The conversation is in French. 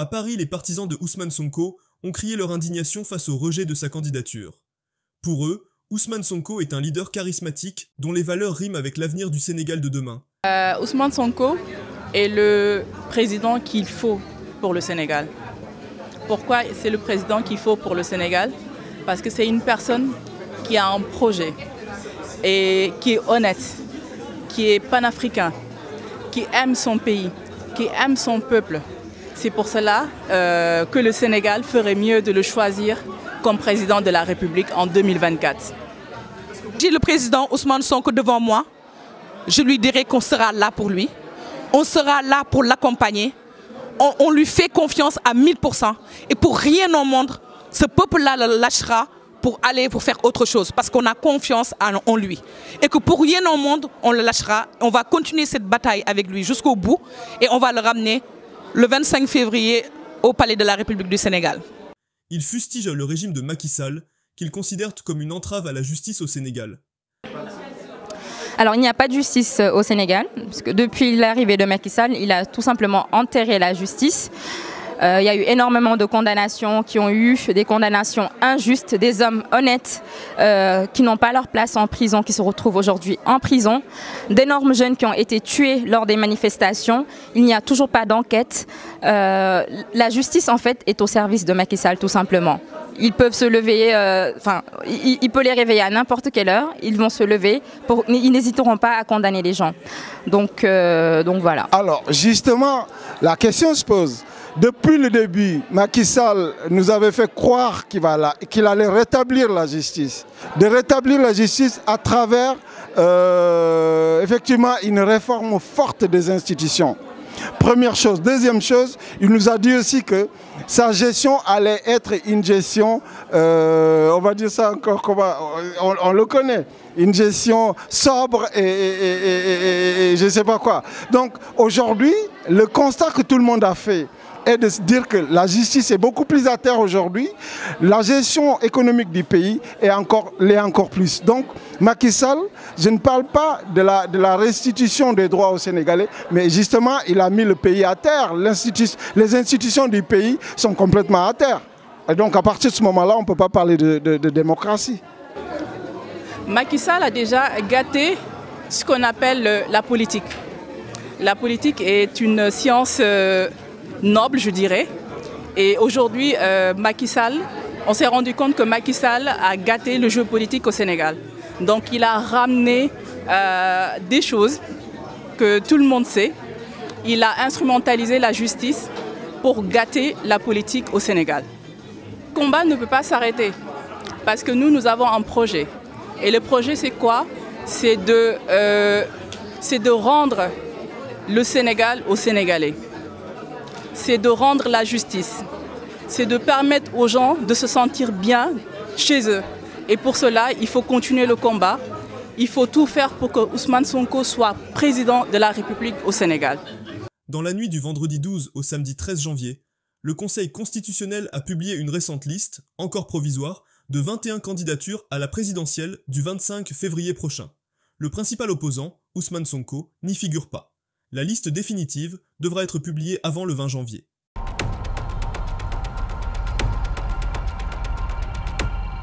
À Paris, les partisans de Ousmane Sonko ont crié leur indignation face au rejet de sa candidature. Pour eux, Ousmane Sonko est un leader charismatique dont les valeurs riment avec l'avenir du Sénégal de demain. Ousmane Sonko est le président qu'il faut pour le Sénégal. Pourquoi c'est le président qu'il faut pour le Sénégal? Parce que c'est une personne qui a un projet et qui est honnête, qui est panafricain, qui aime son pays, qui aime son peuple. C'est pour cela que le Sénégal ferait mieux de le choisir comme président de la République en 2024. J'ai le président Ousmane Sonko devant moi. Je lui dirai qu'on sera là pour lui. On sera là pour l'accompagner. On lui fait confiance à 1000%. Et pour rien au monde, ce peuple-là le lâchera pour faire autre chose. Parce qu'on a confiance en lui. Et que pour rien au monde, on le lâchera. On va continuer cette bataille avec lui jusqu'au bout. Et on va le ramener le 25 février au Palais de la République du Sénégal. Il fustige le régime de Macky Sall, qu'il considère comme une entrave à la justice au Sénégal. Alors il n'y a pas de justice au Sénégal, parce que depuis l'arrivée de Macky Sall, il a tout simplement enterré la justice. Il y a eu énormément de condamnations qui ont eu des condamnations injustes, des hommes honnêtes qui n'ont pas leur place en prison, qui se retrouvent aujourd'hui en prison, d'énormes jeunes qui ont été tués lors des manifestations. Il n'y a toujours pas d'enquête. La justice en fait est au service de Macky Sall tout simplement. Ils peuvent se lever, il peut les réveiller à n'importe quelle heure, ils vont se lever, ils n'hésiteront pas à condamner les gens. Donc voilà. Alors justement, la question se pose. Depuis le début, Macky Sall nous avait fait croire qu'il allait rétablir la justice. De rétablir la justice à travers effectivement une réforme forte des institutions. Première chose. Deuxième chose, il nous a dit aussi que sa gestion allait être une gestion, on va dire ça encore, on le connaît, une gestion sobre et je ne sais pas quoi. Donc aujourd'hui, le constat que tout le monde a fait est de se dire que la justice est beaucoup plus à terre aujourd'hui, la gestion économique du pays l'est encore plus. Donc Macky Sall, je ne parle pas de la restitution des droits aux Sénégalais, mais justement il a mis le pays à terre, les institutions du pays sont complètement à terre. Et donc à partir de ce moment-là, on ne peut pas parler de démocratie. Macky Sall a déjà gâté ce qu'on appelle la politique. La politique est une science noble, je dirais. Et aujourd'hui, Macky Sall, on s'est rendu compte que Macky Sall a gâté le jeu politique au Sénégal. Donc il a ramené des choses que tout le monde sait. Il a instrumentalisé la justice pour gâter la politique au Sénégal. Le combat ne peut pas s'arrêter parce que nous avons un projet. Et le projet, c'est quoi? C'est de rendre le Sénégal aux Sénégalais. C'est de rendre la justice. C'est de permettre aux gens de se sentir bien chez eux. Et pour cela, il faut continuer le combat. Il faut tout faire pour que Ousmane Sonko soit président de la République au Sénégal. Dans la nuit du vendredi 12 au samedi 13 janvier, le Conseil constitutionnel a publié une récente liste, encore provisoire, de 21 candidatures à la présidentielle du 25 février prochain. Le principal opposant, Ousmane Sonko, n'y figure pas. La liste définitive devra être publiée avant le 20 janvier.